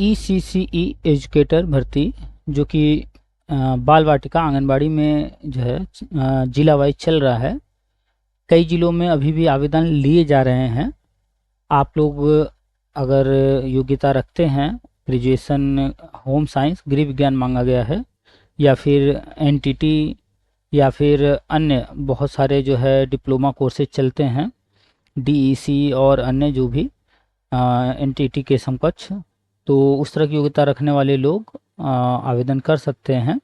ECCE educator भर्ती जो कि बाल वाटिका आंगनबाड़ी में जो है जिला वाइज चल रहा है। कई जिलों में अभी भी आवेदन लिए जा रहे हैं। आप लोग अगर योग्यता रखते हैं, ग्रेजुएशन होम साइंस गृह विज्ञान मांगा गया है, या फिर एनटीटी, या फिर अन्य बहुत सारे जो है डिप्लोमा कोर्सेज चलते हैं, डीईसी और अन्य जो भी एनटीटी के समकक्ष, तो उस तरह की योग्यता रखने वाले लोग आवेदन कर सकते हैं।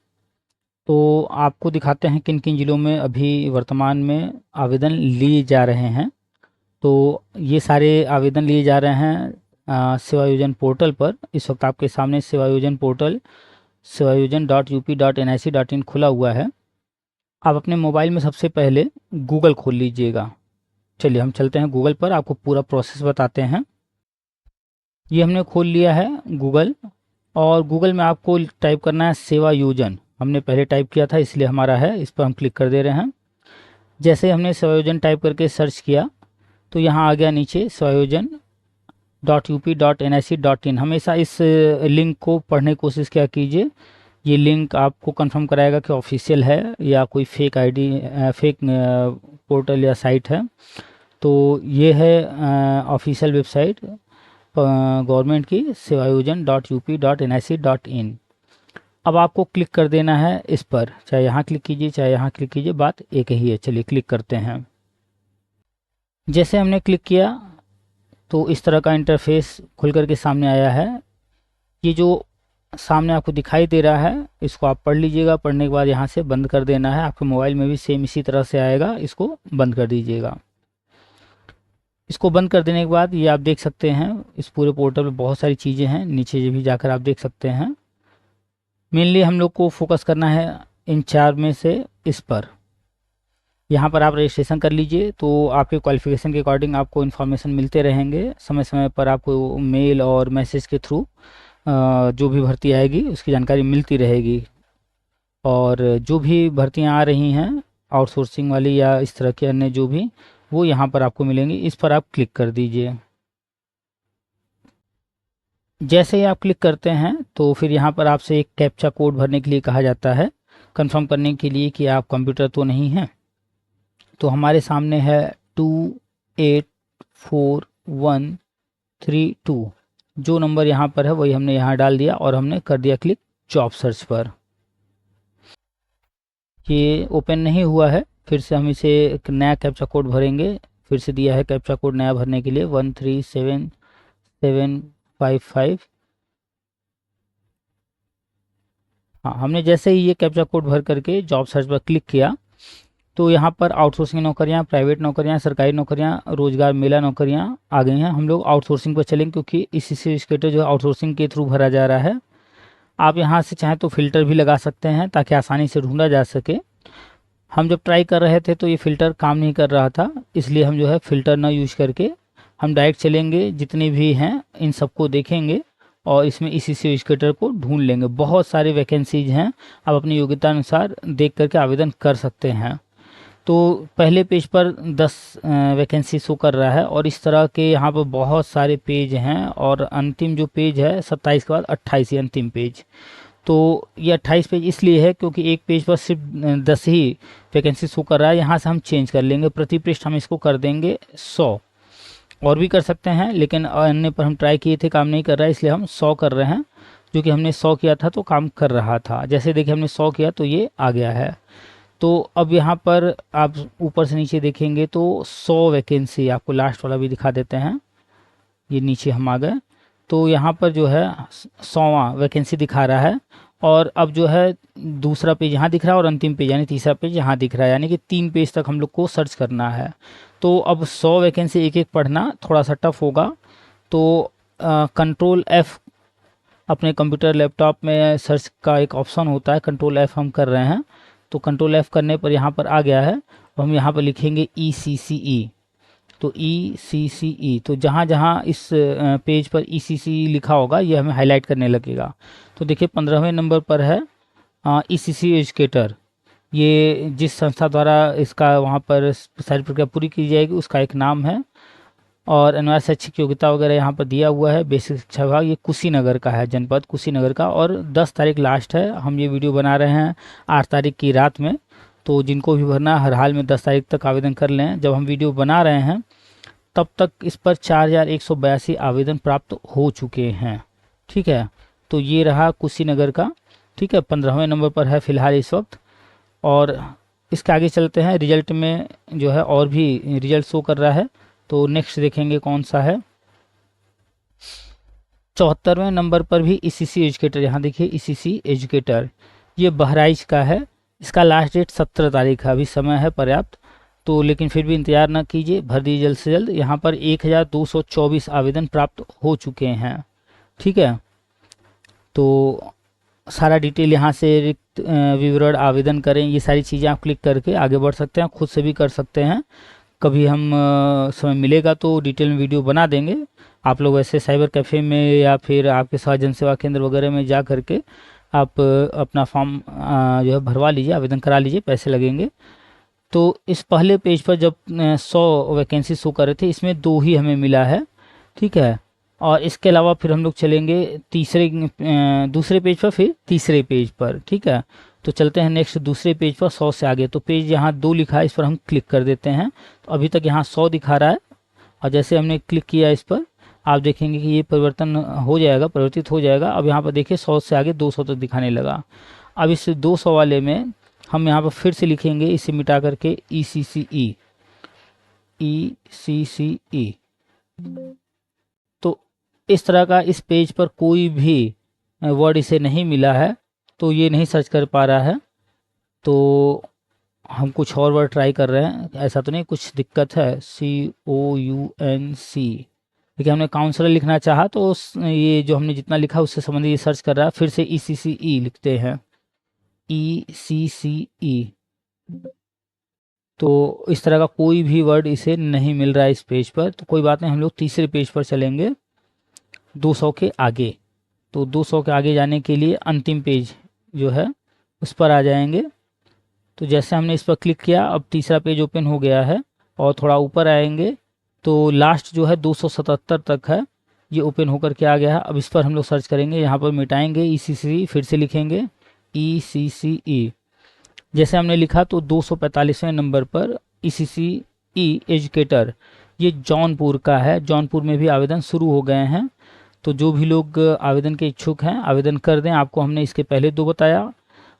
तो आपको दिखाते हैं किन किन जिलों में अभी वर्तमान में आवेदन लिए जा रहे हैं। तो ये सारे आवेदन लिए जा रहे हैं सेवा योजन पोर्टल पर। इस वक्त आपके सामने सेवा योजन पोर्टल sevayojan.up.nic.in खुला हुआ है। आप अपने मोबाइल में सबसे पहले गूगल खोल लीजिएगा। चलिए हम चलते हैं गूगल पर, आपको पूरा प्रोसेस बताते हैं। ये हमने खोल लिया है गूगल, और गूगल में आपको टाइप करना है सेवा योजन। हमने पहले टाइप किया था इसलिए हमारा है, इस पर हम क्लिक कर दे रहे हैं। जैसे हमने सेवा योजन टाइप करके सर्च किया तो यहाँ आ गया नीचे sevayojan.up.nic.in। हमेशा इस लिंक को पढ़ने की कोशिश क्या कीजिए। ये लिंक आपको कंफर्म कराएगा कि ऑफिशियल है या कोई फेक आईडी फेक पोर्टल या साइट है। तो ये है ऑफिशियल वेबसाइट गवर्नमेंट की, sevayojan.up.nic.in। अब आपको क्लिक कर देना है इस पर, चाहे यहाँ क्लिक कीजिए चाहे यहाँ क्लिक कीजिए, बात एक ही है। चलिए क्लिक करते हैं। जैसे हमने क्लिक किया तो इस तरह का इंटरफेस खुल करके सामने आया है। ये जो सामने आपको दिखाई दे रहा है इसको आप पढ़ लीजिएगा। पढ़ने के बाद यहाँ से बंद कर देना है। आपके मोबाइल में भी सेम इसी तरह से आएगा, इसको बंद कर दीजिएगा। इसको बंद कर देने के बाद ये आप देख सकते हैं इस पूरे पोर्टल में बहुत सारी चीज़ें हैं, नीचे भी जाकर आप देख सकते हैं। मेनली हम लोग को फोकस करना है इन चार में से इस पर। यहाँ पर आप रजिस्ट्रेशन कर लीजिए तो आपके क्वालिफिकेशन के अकॉर्डिंग आपको इन्फॉर्मेशन मिलते रहेंगे। समय समय पर आपको मेल और मैसेज के थ्रू जो भी भर्ती आएगी उसकी जानकारी मिलती रहेगी। और जो भी भर्तियाँ आ रही हैं आउटसोर्सिंग वाली या इस तरह के अन्य जो भी, वो यहाँ पर आपको मिलेंगी। इस पर आप क्लिक कर दीजिए। जैसे ही आप क्लिक करते हैं तो फिर यहाँ पर आपसे एक कैप्चा कोड भरने के लिए कहा जाता है, कंफर्म करने के लिए कि आप कंप्यूटर तो नहीं हैं। तो हमारे सामने है 284132। जो नंबर यहाँ पर है वही हमने यहाँ डाल दिया और हमने कर दिया क्लिक जॉब सर्च पर। ये ओपन नहीं हुआ है, फिर से हम इसे एक नया कैप्चा कोड भरेंगे। फिर से दिया है कैप्चा कोड नया भरने के लिए 137755। हाँ, हमने जैसे ही ये कैप्चा कोड भर करके जॉब सर्च पर क्लिक किया तो यहाँ पर आउटसोर्सिंग नौकरियाँ, प्राइवेट नौकरियाँ, सरकारी नौकरियाँ, रोजगार मेला नौकरियाँ आ गई हैं। हम लोग आउटसोर्सिंग पर चलेंगे क्योंकि इसी एजुकेटर जो है आउटसोर्सिंग के थ्रू भरा जा रहा है। आप यहाँ से चाहें तो फ़िल्टर भी लगा सकते हैं ताकि आसानी से ढूंढा जा सके। हम जब ट्राई कर रहे थे तो ये फ़िल्टर काम नहीं कर रहा था, इसलिए हम जो है फ़िल्टर ना यूज करके हम डायरेक्ट चलेंगे, जितने भी हैं इन सबको देखेंगे और इसमें इसी से एजुकेटर को ढूंढ लेंगे। बहुत सारी वैकेंसीज हैं, आप अपनी योग्यता अनुसार देख करके आवेदन कर सकते हैं। तो पहले पेज पर 10 वैकेंसी शो कर रहा है और इस तरह के यहाँ पर बहुत सारे पेज हैं। और अंतिम जो पेज है 27 के बाद 28 ही अंतिम पेज। तो ये 28 पेज इसलिए है क्योंकि एक पेज पर सिर्फ 10 ही वैकेंसी शो कर रहा है। यहाँ से हम चेंज कर लेंगे, प्रति पृष्ठ हम इसको कर देंगे 100। और भी कर सकते हैं लेकिन अन्य पर हम ट्राई किए थे, काम नहीं कर रहा है, इसलिए हम 100 कर रहे हैं। जो कि हमने 100 किया था तो काम कर रहा था। जैसे देखिए हमने 100 किया तो ये आ गया है। तो अब यहाँ पर आप ऊपर से नीचे देखेंगे तो 100 वैकेंसी, आपको लास्ट वाला भी दिखा देते हैं। ये नीचे हम आ गए तो यहाँ पर जो है 100वां वैकेंसी दिखा रहा है। और अब जो है दूसरा पेज यहाँ दिख रहा है और अंतिम पेज यानी तीसरा पेज यहाँ दिख रहा है, यानी कि 3 पेज तक हम लोग को सर्च करना है। तो अब 100 वैकेंसी एक एक पढ़ना थोड़ा सा टफ होगा। तो कंट्रोल F अपने कंप्यूटर लैपटॉप में सर्च का एक ऑप्शन होता है, कंट्रोल F हम कर रहे हैं। तो कंट्रोल F करने पर यहाँ पर आ गया है। तो हम यहाँ पर लिखेंगे ECCE। तो ECCE, तो जहाँ जहाँ इस पेज पर ECCE लिखा होगा ये हमें हाईलाइट करने लगेगा। तो देखिए 15वें नंबर पर है ECCE एजुकेटर। ये जिस संस्था द्वारा इसका वहाँ पर सारी प्रक्रिया पूरी की जाएगी उसका एक नाम है। और अनिवार्य शैक्षिक योग्यता वगैरह यहाँ पर दिया हुआ है। बेसिक शिक्षा विभाग ये कुशीनगर का है, जनपद कुशीनगर का, और 10 तारीख लास्ट है। हम ये वीडियो बना रहे हैं 8 तारीख की रात में, तो जिनको भी भरना हर हाल में 10 तारीख तक आवेदन कर लें। जब हम वीडियो बना रहे हैं तब तक इस पर 4182 आवेदन प्राप्त हो चुके हैं। ठीक है, तो ये रहा कुशीनगर का। ठीक है, 15वें नंबर पर है फिलहाल इस वक्त। और इसके आगे चलते हैं, रिजल्ट में जो है और भी रिजल्ट शो कर रहा है, तो नेक्स्ट देखेंगे कौन सा है। 74वें नंबर पर भी ईसीसी एजुकेटर, यहाँ देखिए ईसीसी एजुकेटर, ये बहराइच का है। इसका लास्ट डेट 17 तारीख है, अभी समय है पर्याप्त, तो लेकिन फिर भी इंतजार ना कीजिए, भर दीजिए जल्द से जल्द। यहाँ पर 1224 आवेदन प्राप्त हो चुके हैं। ठीक है, तो सारा डिटेल यहाँ से रिक्त विवरण, आवेदन करें, ये सारी चीज़ें आप क्लिक करके आगे बढ़ सकते हैं, खुद से भी कर सकते हैं। कभी हम समय मिलेगा तो डिटेल में वीडियो बना देंगे। आप लोग ऐसे साइबर कैफ़े में या फिर आपके साथ जनसेवा केंद्र वगैरह में जा करके आप अपना फॉर्म जो है भरवा लीजिए, आवेदन करा लीजिए, पैसे लगेंगे। तो इस पहले पेज पर जब 100 वैकेंसी शो कर रहे थे, इसमें 2 ही हमें मिला है। ठीक है, और इसके अलावा फिर हम लोग चलेंगे दूसरे पेज पर, फिर तीसरे पेज पर। ठीक है, तो चलते हैं नेक्स्ट दूसरे पेज पर 100 से आगे। तो पेज यहाँ 2 लिखा है, इस पर हम क्लिक कर देते हैं। तो अभी तक यहाँ 100 दिखा रहा है, और जैसे हमने क्लिक किया इस पर, आप देखेंगे कि ये परिवर्तन हो जाएगा, परिवर्तित हो जाएगा। अब यहाँ पर देखिए 100 से आगे 200 तक दिखाने लगा। अब इस 200 वाले में हम यहाँ पर फिर से लिखेंगे, इसे मिटा करके ECCE, ECCE। तो इस तरह का इस पेज पर कोई भी वर्ड इसे नहीं मिला है, तो ये नहीं सर्च कर पा रहा है। तो हम कुछ और वर्ड ट्राई कर रहे हैं, ऐसा तो नहीं कुछ दिक्कत है। COUNC, देखिए हमने काउंसलर लिखना चाहा तो ये जो हमने जितना लिखा उससे संबंधित ये सर्च कर रहा है। फिर से ECCE लिखते हैं, ECCE। तो इस तरह का कोई भी वर्ड इसे नहीं मिल रहा है इस पेज पर। तो कोई बात नहीं, हम लोग तीसरे पेज पर चलेंगे 200 के आगे। तो 200 के आगे जाने के लिए अंतिम पेज जो है उस पर आ जाएंगे। तो जैसे हमने इस पर क्लिक किया, अब तीसरा पेज ओपन हो गया है, और थोड़ा ऊपर आएंगे तो लास्ट जो है 277 तक है, ये ओपन होकर के आ गया है। अब इस पर हम लोग सर्च करेंगे, यहाँ पर मिटाएंगे ECCE, फिर से लिखेंगे ECCE। जैसे हमने लिखा तो 245वें नंबर पर ECCE एजुकेटर, ये जौनपुर का है। जौनपुर में भी आवेदन शुरू हो गए हैं, तो जो भी लोग आवेदन के इच्छुक हैं आवेदन कर दें। आपको हमने इसके पहले 2 बताया,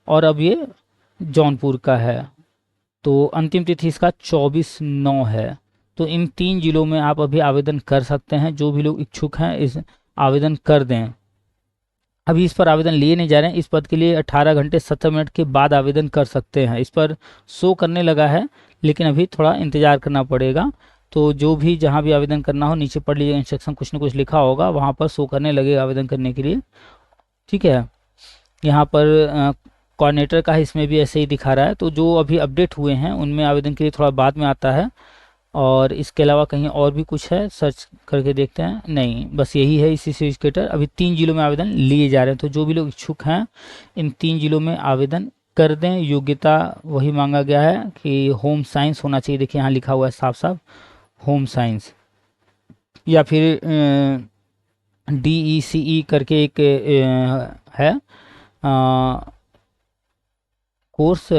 और अब ये जौनपुर का है। तो अंतिम तिथि इसका 24/9 है। तो इन 3 जिलों में आप अभी आवेदन कर सकते हैं। जो भी लोग इच्छुक हैं इस आवेदन कर दें। अभी इस पर आवेदन लिए नहीं जा रहे हैं। इस पद के लिए 18 घंटे 70 मिनट के बाद आवेदन कर सकते हैं। इस पर शो करने लगा है, लेकिन अभी थोड़ा इंतज़ार करना पड़ेगा। तो जो भी जहाँ भी आवेदन करना हो नीचे पढ़ लीजिए, इंस्ट्रक्शन कुछ न कुछ लिखा होगा, वहाँ पर शो करने लगेगा आवेदन करने के लिए। ठीक है, यहाँ पर कोऑर्डिनेटर का है, इसमें भी ऐसे ही दिखा रहा है। तो जो अभी अपडेट हुए हैं उनमें आवेदन के लिए थोड़ा बाद में आता है। और इसके अलावा कहीं और भी कुछ है, सर्च करके देखते हैं। नहीं, बस यही है ECCE एजुकेटर। अभी 3 जिलों में आवेदन लिए जा रहे हैं। तो जो भी लोग इच्छुक हैं इन 3 जिलों में आवेदन कर दें। योग्यता वही मांगा गया है कि होम साइंस होना चाहिए। देखिए यहाँ लिखा हुआ है साफ साफ होम साइंस, या फिर DECE करके एक है कोर्स,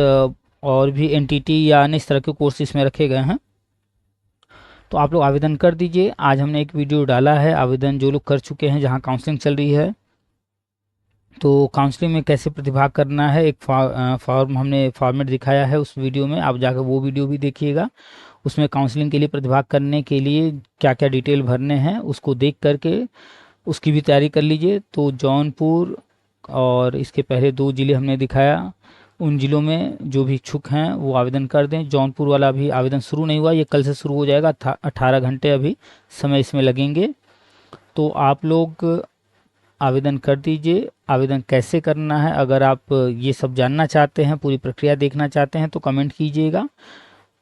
और भी NTT या अन्य इस तरह के कोर्स इसमें रखे गए हैं। तो आप लोग आवेदन कर दीजिए। आज हमने एक वीडियो डाला है आवेदन जो लोग कर चुके हैं, जहां काउंसलिंग चल रही है। तो काउंसलिंग में कैसे प्रतिभाग करना है, एक फॉर्म हमने फॉर्मेट दिखाया है उस वीडियो में, आप जाकर वो वीडियो भी देखिएगा। उसमें काउंसलिंग के लिए प्रतिभाग करने के लिए क्या क्या डिटेल भरने हैं उसको देख करके उसकी भी तैयारी कर लीजिए। तो जौनपुर और इसके पहले 2 जिले हमने दिखाया, उन जिलों में जो भी इच्छुक हैं वो आवेदन कर दें। जौनपुर वाला अभी आवेदन शुरू नहीं हुआ, ये कल से शुरू हो जाएगा। 18 घंटे अभी समय इसमें लगेंगे। तो आप लोग आवेदन कर दीजिए। आवेदन कैसे करना है, अगर आप ये सब जानना चाहते हैं, पूरी प्रक्रिया देखना चाहते हैं तो कमेंट कीजिएगा।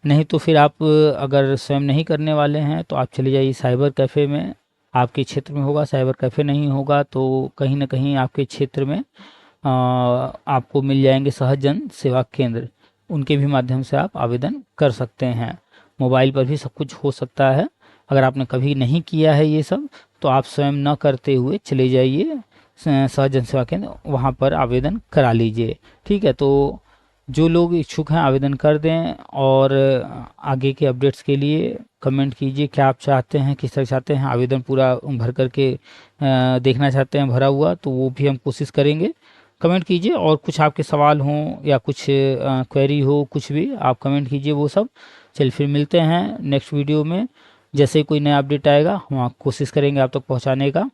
नहीं तो फिर आप अगर स्वयं नहीं करने वाले हैं तो आप चले जाइए साइबर कैफ़े में। आपके क्षेत्र में होगा, साइबर कैफ़े नहीं होगा तो कहीं ना कहीं आपके क्षेत्र में आपको मिल जाएंगे सहज जन सेवा केंद्र, उनके भी माध्यम से आप आवेदन कर सकते हैं। मोबाइल पर भी सब कुछ हो सकता है, अगर आपने कभी नहीं किया है ये सब तो आप स्वयं न करते हुए चले जाइए सहज जन सेवा केंद्र, वहाँ पर आवेदन करा लीजिए। ठीक है, तो जो लोग इच्छुक हैं आवेदन कर दें, और आगे के अपडेट्स के लिए कमेंट कीजिए क्या आप चाहते हैं, किस तरह चाहते हैं, आवेदन पूरा भर करके देखना चाहते हैं भरा हुआ, तो वो भी हम कोशिश करेंगे। कमेंट कीजिए, और कुछ आपके सवाल हों या कुछ क्वेरी हो, कुछ भी आप कमेंट कीजिए वो सब। चलिए फिर मिलते हैं नेक्स्ट वीडियो में, जैसे ही कोई नया अपडेट आएगा हम कोशिश करेंगे आप तक पहुंचाने का।